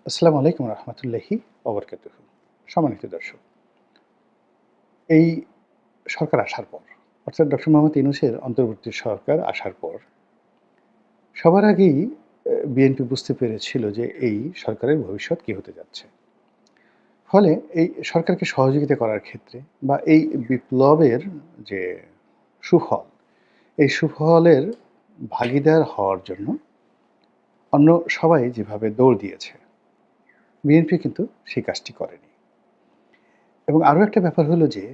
আসসালামু আলাইকুম রহমতুল্লাহি ওবরকাতুহু। সম্মানিত দর্শক, এই সরকার আসার পর অর্থাৎ ডক্টর মোহাম্মদ ইউনূসের অন্তর্বর্তী সরকার আসার পর সবার আগেই বিএনপি বুঝতে পেরেছিল যে এই সরকারের ভবিষ্যৎ কী হতে যাচ্ছে। ফলে এই সরকারকে সহযোগিতা করার ক্ষেত্রে বা এই বিপ্লবের যে সুফল, এই সুফলের ভাগীদার হওয়ার জন্য অন্য সবাই যেভাবে দৌড় দিয়েছে, বিএনপি কিন্তু সেই কাজটি করেনি। এবং আরও একটা ব্যাপার হলো যে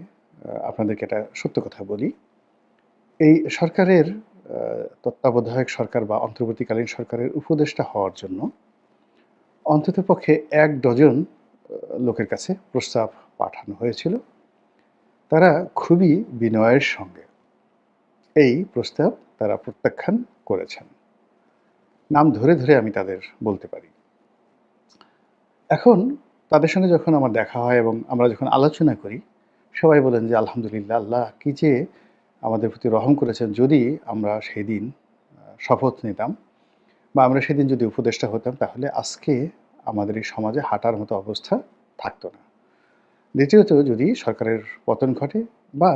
আপনাদেরকে একটা সত্য কথা বলি। এই সরকারের তত্ত্বাবধায়ক সরকার বা অন্তর্বর্তীকালীন সরকারের উপদেষ্টা হওয়ার জন্য অন্ততপক্ষে ১ ডজন লোকের কাছে প্রস্তাব পাঠানো হয়েছিল। তারা খুবই বিনয়ের সঙ্গে এই প্রস্তাব তারা প্রত্যাখ্যান করেছেন। নাম ধরে, ধরে আমি তাদের বলতে পারি। এখন তাদের সঙ্গে যখন আমার দেখা হয় এবং আমরা যখন আলোচনা করি, সবাই বলেন যে, "আলহামদুলিল্লাহ, আল্লাহ কি যে আমাদের প্রতি রহম করেছেন। যদি আমরা সেদিন শপথ নিতাম বা আমরা সেদিন যদি উপদেষ্টা হতাম, তাহলে আজকে আমাদের এই সমাজে হাঁটার মতো অবস্থা থাকতো না।" দ্বিতীয়ত, যদি সরকারের পতন ঘটে বা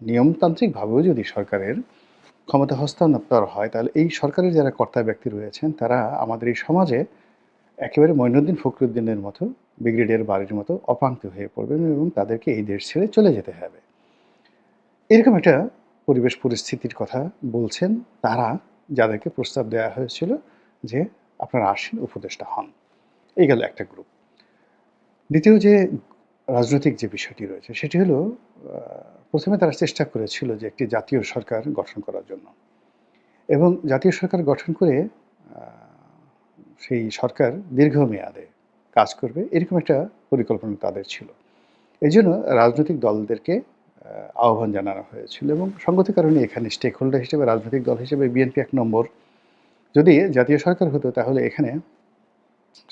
নিয়মতান্ত্রিকভাবেও যদি সরকারের ক্ষমতা হস্তান্তর হয়, তাহলে এই সরকারের যারা কর্তা ব্যক্তি রয়েছেন, তারা আমাদের এই সমাজে একেবারে মঈনুদ্দিন ফখরুদ্দিনের মতো, ব্রিগেডিয়ার বাড়ির মতো অপাঙ্ক্ত হয়ে পড়বেন এবং তাদেরকে এই দেশ ছেড়ে চলে যেতে হবে। এরকম একটা পরিবেশ পরিস্থিতির কথা বলছেন তারা, যাদেরকে প্রস্তাব দেওয়া হয়েছিল যে, "আপনারা আসেন, উপদেষ্টা হন।" এই গেল একটা গ্রুপ। দ্বিতীয় যে রাজনৈতিক যে বিষয়টি রয়েছে, সেটি হলো ১ম এ তারা চেষ্টা করেছিল যে একটি জাতীয় সরকার গঠন করার জন্য এবং জাতীয় সরকার গঠন করে আ সেই সরকার দীর্ঘমেয়াদে কাজ করবে, এরকম একটা পরিকল্পনা তাদের ছিল। এজন্য রাজনৈতিক দলদেরকে আহ্বান জানানো হয়েছিল এবং সঙ্গত কারণে এখানে স্টেক হোল্ডার হিসেবে রাজনৈতিক দল হিসেবে বিএনপি ১ নম্বর। যদি জাতীয় সরকার হতো, তাহলে এখানে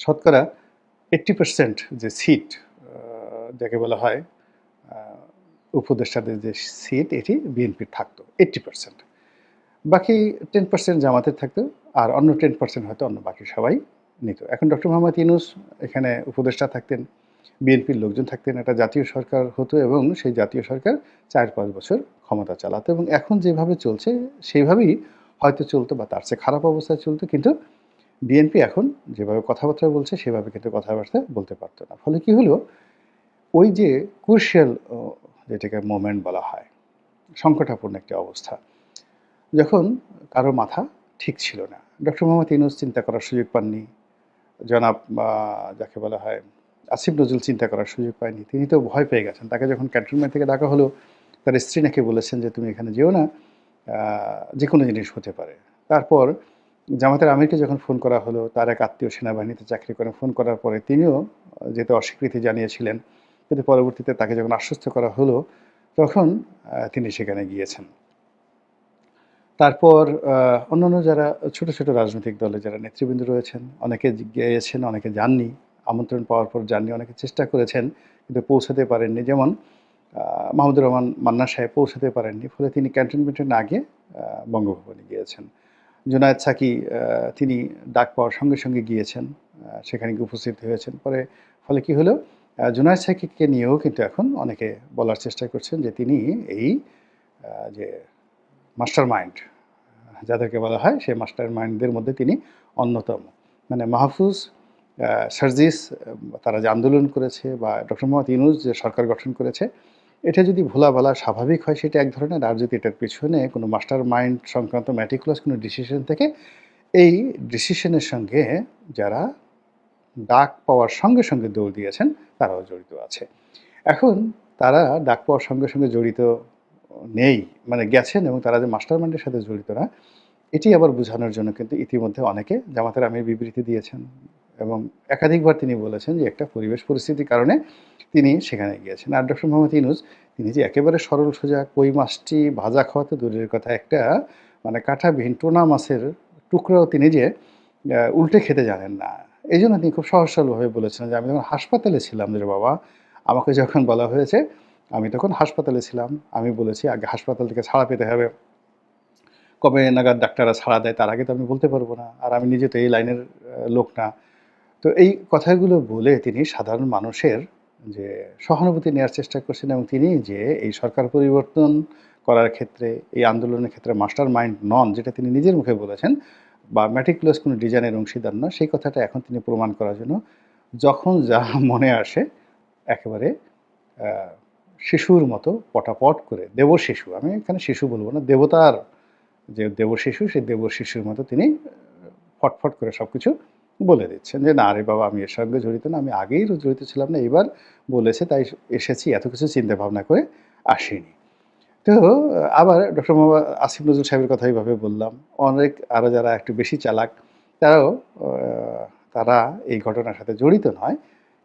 শতকরা 80% যে সিট, যাকে বলা হয় আ উপদেষ্টাদের যে সিট, এটি বিএনপির থাকতো 80%। বাকি 10% জামাতের থাকতো, আর অন্য 10% হয়তো অন্য বাকি সবাই নিত। এখন ডক্টর মোহাম্মদ ইউনূস এখানে উপদেষ্টা থাকতেন, বিএনপির লোকজন থাকতেন, একটা জাতীয় সরকার হতো এবং সেই জাতীয় সরকার ৪-৫ বছর ক্ষমতা চালাতো এবং এখন যেভাবে চলছে সেইভাবেই হয়তো চলতো বা তার চেয়ে খারাপ অবস্থায় চলতো। কিন্তু বিএনপি এখন যেভাবে কথাবার্তা বলছে সেভাবে কিন্তু কথাবার্তা বলতে পারত না। ফলে কি হলো, ওই যে ক্রুশিয়াল যেটাকে মোমেন্ট বলা হয়, সংকটাপূর্ণ একটি অবস্থা। যখন কারো মাথা ঠিক ছিল না, ডক্টর মোহাম্মদ ইউনূস চিন্তা করার সুযোগ পাননি। জনাব যাকে বলা হয় আসিফ নজরুল চিন্তা করার সুযোগ পায়নি। তিনি তো ভয় পেয়ে গেছেন। তাকে যখন ক্যান্টনমেন্ট থেকে ডাকা হলো, তার স্ত্রী নাকি বলেছেন যে, "তুমি এখানে যেও না, আ যেকোনো জিনিস হতে পারে।" তারপর জামাতের আমিরকে যখন ফোন করা হলো, তার এক আত্মীয় সেনাবাহিনীতে চাকরি করেন, ফোন করার পরে তিনিও যেতে অস্বীকৃতি জানিয়েছিলেন। কিন্তু পরবর্তীতে তাকে যখন আশ্বস্ত করা হলো, তখন তিনি সেখানে গিয়েছেন। তারপর অন্যান্য যারা ছোট, ছোট রাজনৈতিক দলে যারা নেতৃবৃন্দ রয়েছেন, অনেকে গিয়েছেন, অনেকে যাননি। আমন্ত্রণ পাওয়ার পর যাননি, অনেকে চেষ্টা করেছেন কিন্তু পৌঁছাতে পারেননি। যেমন আ মাহমুদুর রহমান মান্নান সাহেব পৌঁছাতে পারেননি। ফলে তিনি ক্যান্টনমেন্টে না গিয়ে বঙ্গভবনে গিয়েছেন। জুনায়েদ সাকি তিনি ডাক পাওয়ার সঙ্গে, সঙ্গে গিয়েছেন। সেখানে গিয়ে উপস্থিত হয়েছেন। ফলে কি হলো? জুনায়েদ সাকিকে নিয়েও কিন্তু এখন অনেকে বলার চেষ্টা করছেন যে তিনি এই যে মাস্টার মাইন্ড, যাদেরকে বলা হয় সেই মাস্টার মাইন্ডদের মধ্যে তিনি অন্যতম। মানে মাহফুজ, সার্জিস, তারা যে আন্দোলন করেছে বা ডক্টর মোহাম্মদ ইউনূস যে সরকার গঠন করেছে, এটা যদি ভোলা বলা স্বাভাবিক হয় সেটা এক ধরনের, আর যদি এটার পেছনে কোনো মাস্টার মাইন্ড সংক্রান্ত ম্যাটিকুলাস কোনো ডিসিশন থাকে, এই ডিসিশনের সঙ্গে যারা ডাক পাওয়ার সঙ্গে, সঙ্গে দৌড় দিয়েছেন তারাও জড়িত আছে। এখন তারা ডাক পাওয়ার সঙ্গে, সঙ্গে জড়িত নেই, মানে গেছেন এবং তারা যে মাস্টার মাইন্ডের সাথে জড়িত না, এটি আবার বোঝানোর জন্য কিন্তু ইতিমধ্যে অনেকে জামাতের আমির বিবৃতি দিয়েছেন এবং একাধিকবার তিনি বলেছেন যে একটা পরিবেশ পরিস্থিতির কারণে তিনি সেখানে গিয়েছেন। আর ডক্টর মোহাম্মদ ইউনূস, তিনি যে একেবারে সরল সোজা কই মাছটি ভাজা খাওয়া তো দূরের কথা, একটা মানে কাঁটাবিহীন টুনা মাছের টুকরাও তিনি যে উল্টে খেতে জানেন না। এইজন্য তিনি খুব সহজ সরলভাবে বলেছিলেন যে, "আমি যখন হাসপাতালে ছিলাম রে বাবা, আমাকে যখন বলা হয়েছে, আমি তখন হাসপাতালে ছিলাম। আমি বলেছি আগে হাসপাতাল থেকে ছাড়া পেতে হবে। কবে নাগাদ ডাক্তাররা ছাড়া দেয় তার আগে তো আমি বলতে পারব না। আর আমি নিজে তো এই লাইনের লোক না। তো এই কথাগুলো বলে তিনি সাধারণ মানুষের যে সহানুভূতি নেওয়ার চেষ্টা করছেন এবং তিনি যে এই সরকার পরিবর্তন করার ক্ষেত্রে, এই আন্দোলনের ক্ষেত্রে মাস্টার মাইন্ড নন, যেটা তিনি নিজের মুখে বলেছেন, বা ম্যাটিকুলাস কোনো ডিজাইনের অংশীদার নয়, সেই কথাটা এখন তিনি প্রমাণ করার জন্য যখন যা মনে আসে একেবারে আ শিশুর মতো পটাপট করে, দেবশিশু, আমি এখানে শিশু বলব না, দেবতার যে দেবশিশু, সেই দেবশিশুর মতো তিনি ফটফট করে সবকিছু বলে দিচ্ছেন যে, "না রে বাবা, আমি এর সঙ্গে জড়িত না। আমি আগেই জড়িত ছিলাম না। এবার বলেছে তাই এসেছি। এত কিছু চিন্তা ভাবনা করে আসিনি।" তো আবার ডক্টর মোহাম্মদ আসিফ নজরুল সাহেবের কথা এইভাবে বললাম। অনেক আরো যারা একটু বেশি চালাক, তারাও আ তারা এই ঘটনার সাথে জড়িত নয়,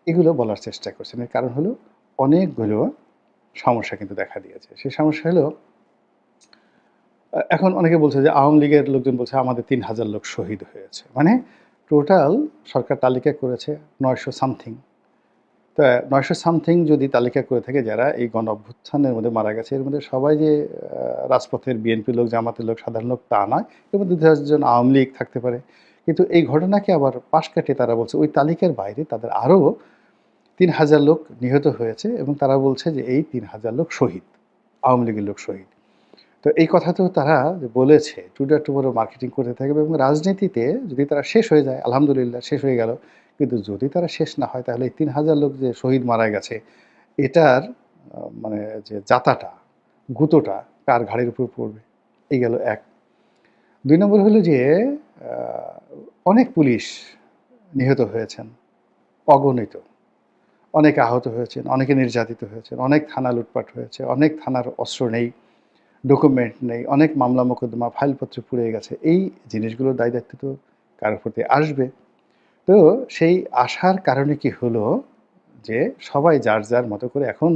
এগুলো বলার চেষ্টা করছেন। এর কারণ হলো অনেকগুলো সমস্যা কিন্তু দেখা দিয়েছে। সেই সমস্যা হলো এখন অনেকে বলছে যে আওয়ামী লীগের লোকজন বলছে আমাদের ৩,০০০ লোক শহীদ হয়েছে। মানে টোটাল সরকার তালিকা করেছে ৯০০ সামথিং। তো ৯০০ সামথিং যদি তালিকা করে থাকে যারা এই গণ অভ্যুত্থানের মধ্যে মারা গেছে, এর মধ্যে সবাই যে রাজপথের বিএনপির লোক, জামাতের লোক, সাধারণ লোক তা নয়। এর মধ্যে ২-১ জন আওয়ামী লীগ থাকতে পারে। কিন্তু এই ঘটনাকে আবার পাশ কাটিয়ে তারা বলছে ওই তালিকার বাইরে তাদের আরও ৩,০০০ লোক নিহত হয়েছে এবং তারা বলছে যে এই ৩,০০০ লোক শহীদ, আওয়ামী লীগের লোক শহীদ। তো এই কথা তো তারা যে বলেছে টুডে টুমোরো মার্কেটিং করতে থাকবে এবং রাজনীতিতে যদি তারা শেষ হয়ে যায়, আলহামদুলিল্লাহ শেষ হয়ে গেল। কিন্তু যদি তারা শেষ না হয় তাহলে এই ৩,০০০ লোক যে শহীদ মারা গেছে এটার মানে যে যাতাটা, গুঁতোটা কার ঘাড়ের উপর পড়বে? এই গেল ১। ২ নম্বর হলো যে আ অনেক পুলিশ নিহত হয়েছেন, অগণিত। অনেকে আহত হয়েছেন, অনেকে নির্যাতিত হয়েছেন, অনেক থানা লুটপাট হয়েছে, অনেক থানার অস্ত্র নেই, ডকুমেন্ট নেই, অনেক মামলা মোকদ্দমা ফাইলপত্র পুড়ে গেছে। এই জিনিসগুলোর দায়-দায়িত্ব তো কারো প্রতি আসবে। তো সেই আসার কারণে কি হলো যে সবাই যার, যার মতো করে এখন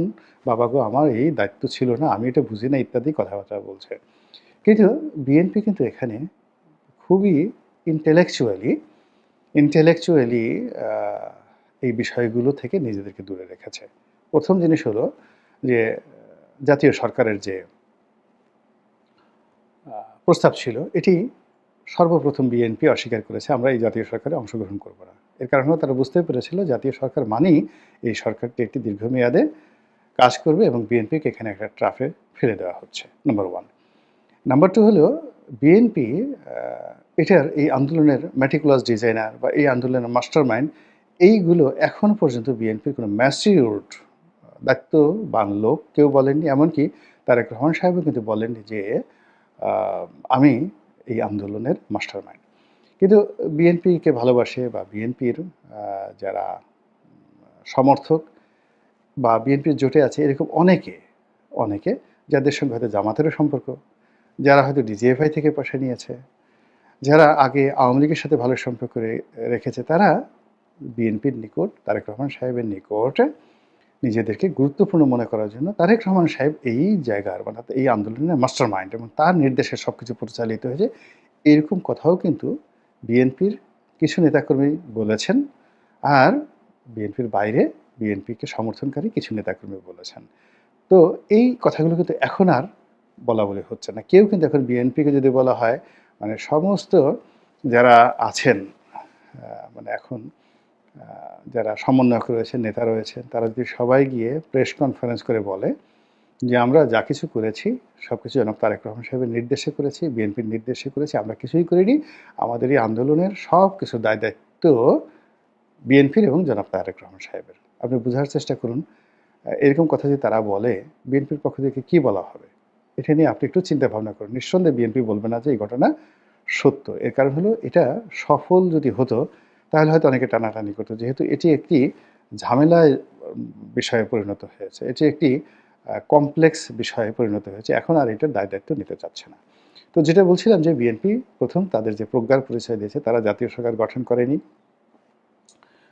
বাবা গো আমার এই দায়িত্ব ছিল না, আমি এটা বুঝি না ইত্যাদি কথাবার্তা বলছে। কিন্তু বিএনপি কিন্তু এখানে খুবই ইন্টেলেকচুয়ালি ইন্টেলেকচুয়ালি আ এই বিষয়গুলো থেকে নিজেদেরকে দূরে রেখেছে। ১ম জিনিস হলো যে জাতীয় সরকারের যে আ প্রস্তাব ছিল এটি সর্বপ্রথম বিএনপি অস্বীকার করেছে আমরা এই জাতীয় সরকারে অংশগ্রহণ করব না। এর কারণ হলো তারা বুঝতে পেরেছিল জাতীয় সরকার মানেই এই সরকারটি একটি দীর্ঘমেয়াদে কাজ করবে এবং বিএনপিকে এখানে একটা ট্রাফে ফেলে দেওয়া হচ্ছে। নাম্বার 1। নাম্বার 2 হলো বিএনপি আ এটার এই আন্দোলনের meticulous ডিজাইনার বা এই আন্দোলনের মাস্টারমাইন্ড এইগুলো এখনো পর্যন্ত বিএনপির কোনো ম্যাচিউরড দায়িত্ববান লোক কেউ বলেননি। এমনকি তারেক রহমান সাহেবও কিন্তু বলেননি যে আ আমি এই আন্দোলনের মাস্টারমাইন্ড। কিন্তু বিএনপিকে ভালোবাসে বা বিএনপির যারা সমর্থক বা বিএনপির জোটে আছে এরকম অনেকে যাদের সঙ্গে হয়তো জামাতেরও সম্পর্ক, যারা হয়তো ডিজিএফআই থেকে পয়সা নিয়েছে, যারা আগে আওয়ামী লীগের সাথে ভালো সম্পর্ক রেখেছে তারা বিএনপির নিকট, তারেক রহমান সাহেবের নিকট নিজেদেরকে গুরুত্বপূর্ণ মনে করার জন্য তারেক রহমান সাহেব এই জায়গার মানে এই আন্দোলনের মাস্টারমাইন্ড এবং তার নির্দেশে সবকিছু পরিচালিত হয়েছে, এরকম কথাও কিন্তু বিএনপির কিছু নেতাকর্মী বলেছেন। আর বিএনপির বাইরে বিএনপিকে সমর্থনকারী কিছু নেতাকর্মী বলেছেন। তো এই কথাগুলো কিন্তু এখন আর বলাবলি হচ্ছে না। কেউ কিন্তু এখন বিএনপিকে যদি বলা হয় মানে সমস্ত যারা আছেন মানে এখন আ যারা সমন্বয়ক রয়েছেন, নেতা রয়েছেন, তারা যদি সবাই গিয়ে প্রেস কনফারেন্স করে বলে যে, "আমরা যা কিছু করেছি, সবকিছু জনাব তারেক রহমান সাহেবের নির্দেশে করেছি, বিএনপির নির্দেশে করেছি। আমরা কিছুই করিনি। আমাদের এই আন্দোলনের সবকিছু দায়-দায়িত্ব বিএনপির এবং জনাব তারেক রহমান সাহেবের।" আপনি বুঝার চেষ্টা করুন, এরকম কথা যদি তারা বলে, বিএনপির পক্ষ থেকে কি বলা হবে? এটা নিয়ে আপনি একটু চিন্তা ভাবনা করুন। নিঃসন্দেহে বিএনপি বলবে না যে এই ঘটনা সত্য। এর কারণ হলো এটা সফল যদি হতো তাহলে হয়তো অনেকে টানাটানি করত। যেহেতু এটি একটি ঝামেলায় বিষয়ে পরিণত হয়েছে। এটি একটি কমপ্লেক্স বিষয়ে পরিণত হয়েছে। এখন আর এটার দায়-দায়িত্ব নিতে চাচ্ছে না। তো যেটা বলছিলাম যে বিএনপি ১ম তাদের যে প্রজ্ঞার পরিচয় দিয়েছে তারা জাতীয় সরকার গঠন করেনি।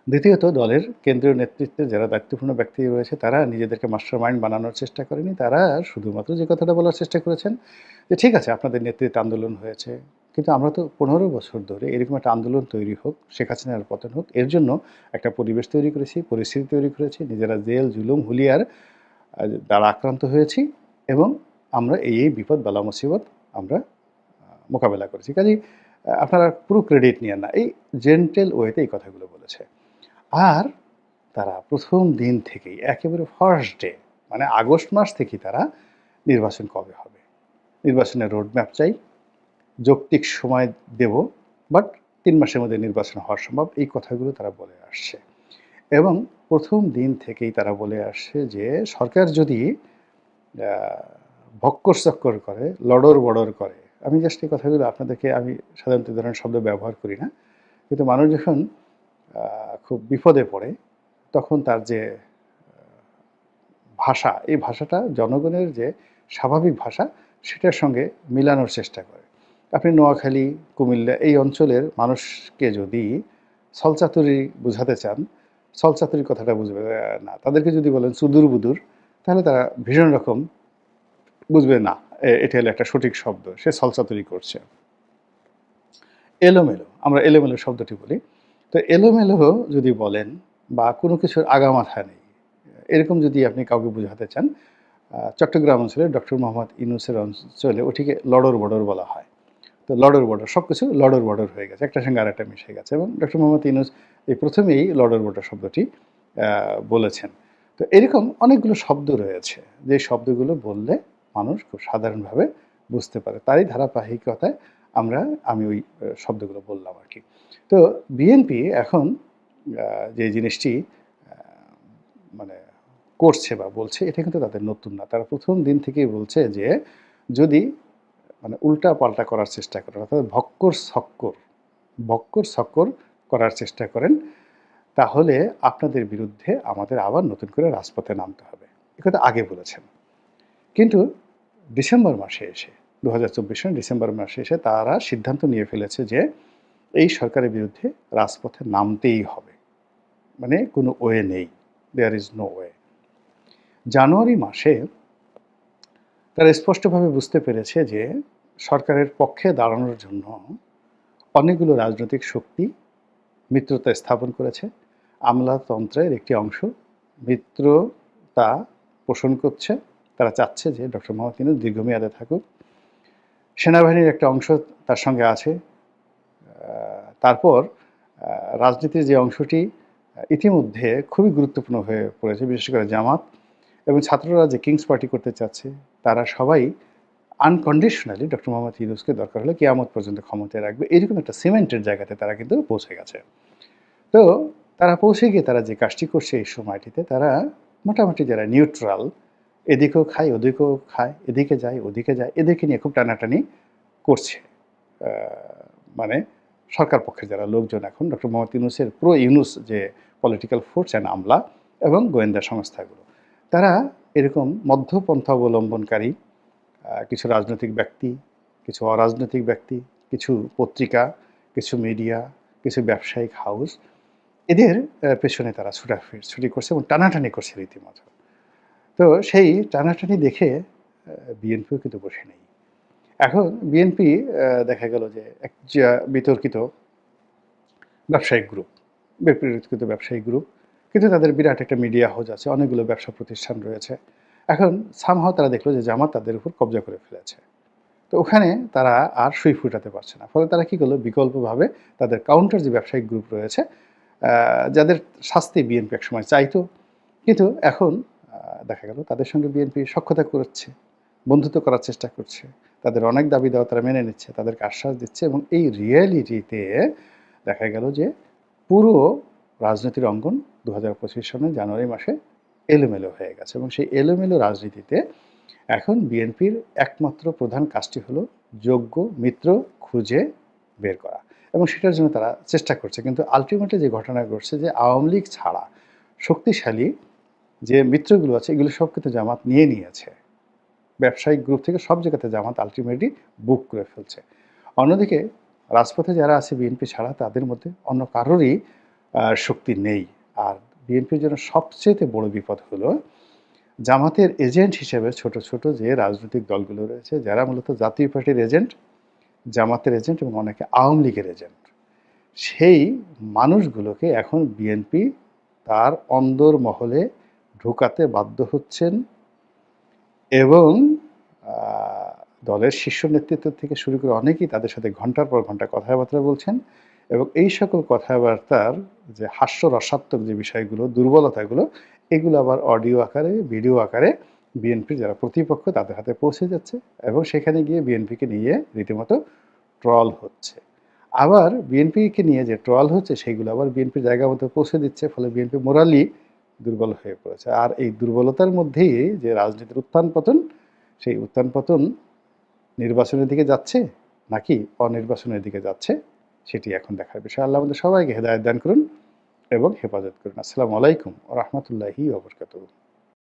দ্বিতীয়ত দলের কেন্দ্রীয় নেতৃত্বে যারা দায়িত্বপূর্ণ ব্যক্তি রয়েছে তারা নিজেদেরকে মাস্টারমাইন্ড বানানোর চেষ্টা করেনি। তারা শুধুমাত্র যে কথাটা বলার চেষ্টা করেছেন যে, "ঠিক আছে আপনাদের নেতৃত্বে আন্দোলন হয়েছে। কিন্তু আমরা তো ১৫ বছর ধরে এরকম একটা আন্দোলন তৈরি হোক, শেখ হাসিনার পতন হোক, এর জন্য একটা পরিবেশ তৈরি করেছি, পরিস্থিতি তৈরি করেছি। নিজেরা জেল, জুলুম, হুলিয়ার দ্বারা আক্রান্ত হয়েছি এবং আমরা এই বিপদ বালা মুসিবত আমরা মোকাবেলা করেছি।" কাজেই আপনারা পুরো ক্রেডিট নিয়েন না। এই জেন্টেল ওয়েতে এই কথাগুলো বলেছে। আর তারা প্রথম দিন থেকেই একেবারে ফার্স্ট ডে মানে আগস্ট মাস থেকেই তারা নির্বাচন কবে হবে, নির্বাচনের রোডম্যাপ চাই, যৌক্তিক সময় দেব, বাট ৩ মাসের মধ্যে নির্বাচন হওয়া সম্ভব, এই কথাগুলো তারা বলে আসছে। এবং প্রথম দিন থেকেই তারা বলে আসছে যে সরকার যদি ভক্কর-চক্কর করে, লড়র-বড়র করে, আমি জাস্ট এই কথাগুলো আপনাদেরকে আমি সাধারণত এই ধরনের শব্দ ব্যবহার করি না। কিন্তু মানুষ যখন খুব বিপদে পড়ে তখন তার যে ভাষা, এই ভাষাটা জনগণের যে স্বাভাবিক ভাষা সেটার সঙ্গে মিলানোর চেষ্টা করে। আপনি নোয়াখালী, কুমিল্লা এই অঞ্চলের মানুষকে যদি ছলচাতুরি বুঝাতে চান, ছলচাতুরির কথাটা বুঝবে না। তাদেরকে যদি বলেন চুদুর-বুদুর, তাহলে তারা ভীষণ রকম বুঝবে না। এটা হলো একটা সঠিক শব্দ। সে ছলচাতুরি করছে। এলোমেলো, আমরা এলোমেলো শব্দটি বলি। তো এলোমেলো যদি বলেন বা কোনো কিছুর আগামাথা নেই, এরকম যদি আপনি কাউকে বোঝাতে চান, চট্টগ্রাম অঞ্চলে ডক্টর মোহাম্মদ ইউনূসের অঞ্চলে ওটিকে লড়র-বড়র বলা হয়। তো লড়র-বড়র সবকিছু লড়র-বড়র হয়ে গেছে। একটার সঙ্গে আরেকটা মিশে গেছে এবং ডক্টর মোহাম্মদ ইউনূস এই প্রথমেই লড়র-বড়র শব্দটি বলেছেন। তো এরকম অনেকগুলো শব্দ রয়েছে, যে শব্দগুলো বললে মানুষ খুব সাধারণভাবে বুঝতে পারে। তারই ধারাবাহিকতায় আমি ওই শব্দগুলো বললাম আরকি। তো বিএনপি এখন যে জিনিসটি আ মানে করছে বা বলছে এটা কিন্তু তাদের নতুন না। তারা প্রথম দিন থেকেই বলছে যে যদি মানে উল্টা-পাল্টা করার চেষ্টা করেন, অর্থাৎ ভক্কর-ছক্কর করার চেষ্টা করেন, তাহলে আপনাদের বিরুদ্ধে আমাদের আবার নতুন করে রাজপথে নামতে হবে। একথা আগে বলেছেন। কিন্তু ডিসেম্বর মাসে এসে ২০২৪ সনের ডিসেম্বর মাসে এসে তারা সিদ্ধান্ত নিয়ে ফেলেছে যে এই সরকারের বিরুদ্ধে রাজপথে নামতেই হবে। মানে কোনো ওয়ে নেই। There is no way. জানুয়ারি মাসে তারা স্পষ্টভাবে বুঝতে পেরেছে যে সরকারের পক্ষে দাঁড়ানোর জন্য অনেকগুলো রাজনৈতিক শক্তি মিত্রতা স্থাপন করেছে। আমলাতন্ত্রের একটি অংশ মিত্রতা পোষণ করছে। তারা চাচ্ছে যে ডক্টর মোহাম্মদ ইউনূস দীর্ঘমেয়াদে থাকুক। সেনাবাহিনীর একটা অংশ তার সঙ্গে আছে। তারপর রাজনীতির যে অংশটি ইতিমধ্যে খুবই গুরুত্বপূর্ণ হয়ে পড়েছে, বিশেষ করে জামাত এবং ছাত্ররা যে কিংস পার্টি করতে চাচ্ছে, তারা সবাই আনকন্ডিশনালি ডক্টর মোহাম্মদ ইউনূসকে দরকার হলে কিয়ামত পর্যন্ত ক্ষমতায় রাখবে। এরকম একটা সিমেন্টের জায়গাতে তারা কিন্তু পৌঁছে গেছে। তো তারা পৌঁছে গিয়ে তারা যে কাজটি করছে এই সময়টিতে, তারা মোটামুটি যারা নিউট্রাল, এদিকেও খায়, ওদিকেও খায়, এদিকে যায়, ওদিকে যায়, এদেরকে নিয়ে খুব টানাটানি করছে। মানে সরকার পক্ষের যারা লোকজন এখন ডক্টর মোহাম্মদ ইউনূসের প্রো ইউনূস যে পলিটিক্যাল ফোর্স অ্যান্ড আমলা এবং গোয়েন্দা সংস্থাগুলো, তারা এরকম মধ্যপন্থা অবলম্বনকারী কিছু রাজনৈতিক ব্যক্তি, কিছু অরাজনৈতিক ব্যক্তি, কিছু পত্রিকা, কিছু মিডিয়া, কিছু ব্যবসায়িক হাউস, এদের পেছনে তারা ছুটাছুটি করছে এবং টানাটানি করছে রীতিমতো। তো সেই টানাটানি দেখে বিএনপিও কিন্তু বসে নেই। এখন বিএনপি দেখা গেল যে এক বিতর্কিত ব্যবসায়িক গ্রুপ, বিতর্কিত ব্যবসায়িক গ্রুপ, কিন্তু তাদের বিরাট একটা মিডিয়া হাউস আছে, অনেকগুলো ব্যবসা প্রতিষ্ঠান রয়েছে। এখন সামহাও তারা দেখলো যে জামাত তাদের উপর কব্জা করে ফেলেছে। তো ওখানে তারা আর সুই ফুটাতে পারছে না। ফলে তারা কী করলো, বিকল্পভাবে তাদের কাউন্টার যে ব্যবসায়িক গ্রুপ রয়েছে, যাদের শাস্তি বিএনপি একসময় চাইতো, কিন্তু এখন দেখা গেল তাদের সঙ্গে বিএনপি সখ্যতা করছে, বন্ধুত্ব করার চেষ্টা করছে, তাদের অনেক দাবি দেওয়া তারা মেনে নিচ্ছে, তাদেরকে আশ্বাস দিচ্ছে এবং এই রিয়ালিটিতে দেখা গেল যে পুরো রাজনীতির অঙ্গন ২০২৫ সনের জানুয়ারি মাসে এলোমেলো হয়ে গেছে এবং সেই এলোমেলো রাজনীতিতে এখন বিএনপির একমাত্র প্রধান কাজটি হলো যোগ্য মিত্র খুঁজে বের করা এবং সেটার জন্য তারা চেষ্টা করছে। কিন্তু আলটিমেটলি যে ঘটনা ঘটছে যে আওয়ামী লীগ ছাড়া শক্তিশালী যে মিত্রগুলো আছে এগুলো সব কিন্তু জামাত নিয়ে নিয়েছে। ব্যবসায়িক গ্রুপ থেকে সব জায়গাতে জামাত আলটিমেটলি বুক করে ফেলছে। অন্যদিকে রাজপথে যারা আছে বিএনপি ছাড়া তাদের মধ্যে অন্য কারোরই শক্তি নেই। আর বিএনপির জন্য সবচেয়ে বড় বিপদ হলো জামাতের এজেন্ট হিসেবে ছোট, ছোট যে রাজনৈতিক দলগুলো রয়েছে, যারা মূলত জাতীয় পার্টির এজেন্ট, জামাতের এজেন্ট এবং অনেকে আওয়ামী লীগের এজেন্ট। সেই মানুষগুলোকে এখন বিএনপি তার অন্দরমহলে ঢোকাতে বাধ্য হচ্ছেন এবং দলের শীর্ষ নেতৃত্ব থেকে শুরু করে অনেকেই তাদের সাথে ঘন্টার পর ঘন্টা কথাবার্তা বলছেন এবং এই সকল কথাবার্তার যে হাস্যরসাত্মক যে বিষয়গুলো, দুর্বলতাগুলো, এগুলো আবার অডিও আকারে, ভিডিও আকারে বিএনপির যারা প্রতিপক্ষ তাদের হাতে পৌঁছে যাচ্ছে এবং সেখানে গিয়ে বিএনপিকে নিয়ে রীতিমতো ট্রল হচ্ছে। আবার বিএনপিকে নিয়ে যে ট্রল হচ্ছে সেগুলো আবার বিএনপির জায়গা মতো পৌঁছে দিচ্ছে, ফলে বিএনপি মোরালি দুর্বল হয়ে পড়েছে। আর এই দুর্বলতার মধ্যেই যে রাজনীতির উত্থান-পতন, সেই উত্থান-পতন নির্বাচনের দিকে যাচ্ছে নাকি অনির্বাচনের দিকে যাচ্ছে, সেটি এখন দেখার বিষয়। আল্লাহ আমাদের সবাইকে হেদায়েত দান করুন এবং হেফাজত করুন। আসসালামু আলাইকুম ওয়া রাহমাতুল্লাহি ওয়া বারাকাতুহু।